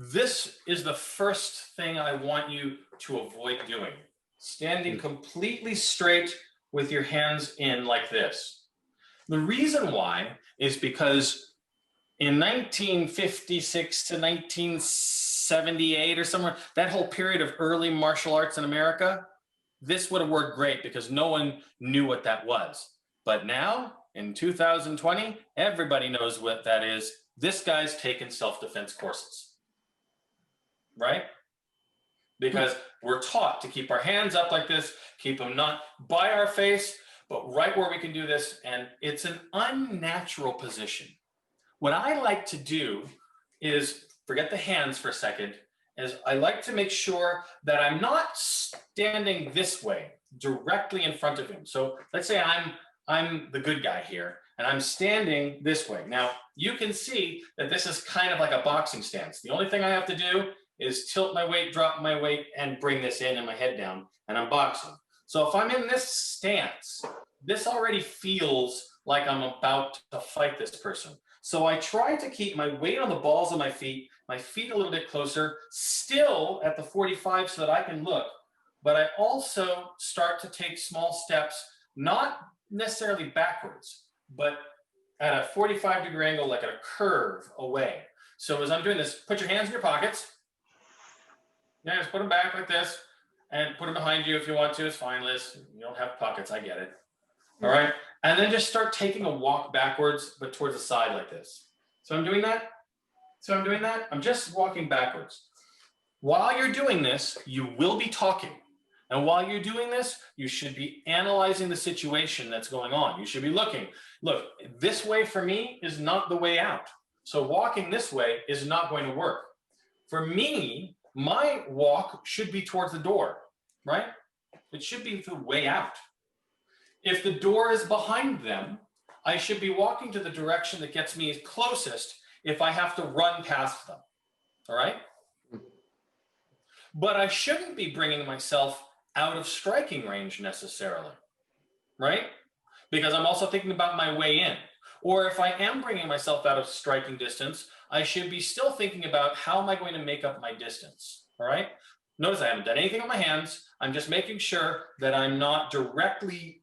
this is the first thing I want you to avoid doing. Standing completely straight with your hands in like this. The reason why is because in 1956 to 1978 or somewhere, that whole period of early martial arts in America, this would have worked great because no one knew what that was. But now, in 2020, everybody knows what that is. This guy's taken self-defense courses, right? Because we're taught to keep our hands up like this, keep them not by our face, but right where we can do this. And it's an unnatural position. What I like to do is, forget the hands for a second, is I like to make sure that I'm not standing this way directly in front of him. So let's say I'm the good guy here and I'm standing this way. Now you can see that this is kind of like a boxing stance. The only thing I have to do is tilt my weight, drop my weight, and bring this in and my head down, and I'm boxing. So if I'm in this stance, this already feels like I'm about to fight this person. So I try to keep my weight on the balls of my feet a little bit closer, still at the 45 so that I can look, but I also start to take small steps, not necessarily backwards, but at a 45-degree angle, like at a curve away. So as I'm doing this, put your hands in your pockets. Yeah, just put them back like this and put them behind you if you want to. It's fine, Liz. You don't have pockets. I get it. All right. And then just start taking a walk backwards, but towards the side like this. So I'm doing that. I'm just walking backwards. While you're doing this, you will be talking. And while you're doing this, you should be analyzing the situation that's going on. You should be looking. Look, this way for me is not the way out. So walking this way is not going to work. For me, my walk should be towards the door, right? It should be the way out. If the door is behind them, I should be walking to the direction that gets me closest if I have to run past them, all right? But I shouldn't be bringing myself out of striking range necessarily, right? Because I'm also thinking about my way in. Or if I am bringing myself out of striking distance, I should be still thinking about how am I going to make up my distance, all right? Notice I haven't done anything with my hands. I'm just making sure that I'm not directly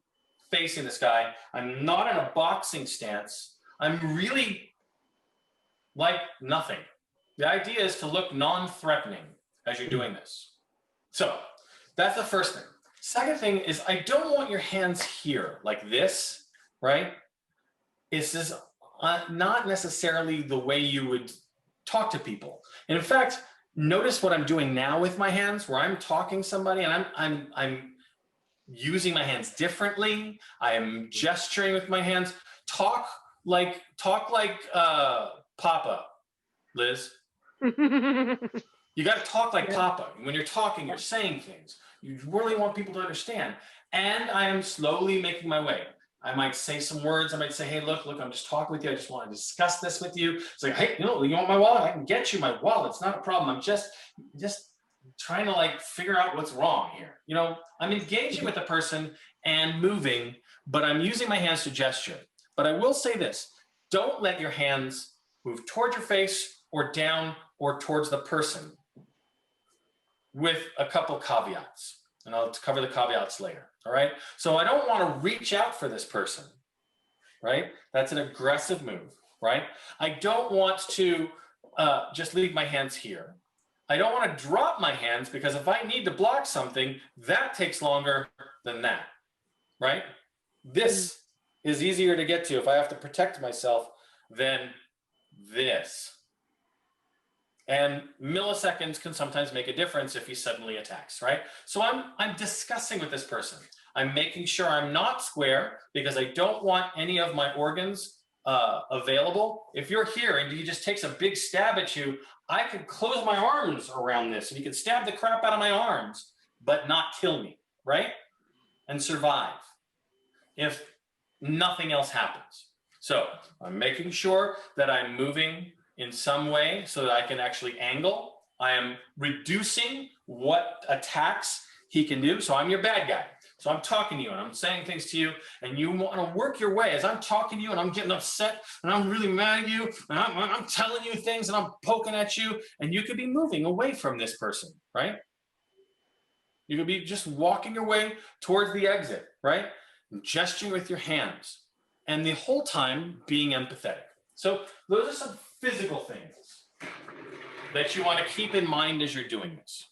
facing this guy. I'm not in a boxing stance. I'm really like nothing. The idea is to look non-threatening as you're doing this. So that's the first thing. Second thing is I don't want your hands here like this, right? This is not necessarily the way you would talk to people. And in fact, notice what I'm doing now with my hands, where I'm talking to somebody and I'm using my hands differently. I am gesturing with my hands. Talk like Papa, Liz. You got to talk like Papa. When you're talking, you're saying things. You really want people to understand. And I am slowly making my way. I might say some words. I might say, hey, look, I'm just talking with you. I just want to discuss this with you. It's like, hey, you want my wallet? I can get you my wallet. It's not a problem. I'm just trying to like figure out what's wrong here. I'm engaging with the person and moving, but I'm using my hands to gesture. But I will say this, don't let your hands move towards your face or down or towards the person, with a couple caveats. And I'll cover the caveats later, all right? So I don't want to reach out for this person, right? That's an aggressive move, right? I don't want to just leave my hands here. I don't want to drop my hands because if I need to block something, that takes longer than that, right? This is easier to get to if I have to protect myself than this. And milliseconds can sometimes make a difference if he suddenly attacks, right? So I'm discussing with this person. I'm making sure I'm not square because I don't want any of my organs available. If you're here and he just takes a big stab at you, I could close my arms around this and he could stab the crap out of my arms, but not kill me, right? And survive if nothing else happens. So I'm making sure that I'm moving in some way so that I can actually angle. I am reducing what attacks he can do. So I'm your bad guy. So I'm talking to you and I'm saying things to you, and you want to work your way as I'm talking to you and I'm getting upset and I'm really mad at you and I'm telling you things and I'm poking at you, and you could be moving away from this person, right? You could be just walking your way towards the exit, right? And gesturing with your hands, and the whole time being empathetic. So those are some physical things that you want to keep in mind as you're doing this.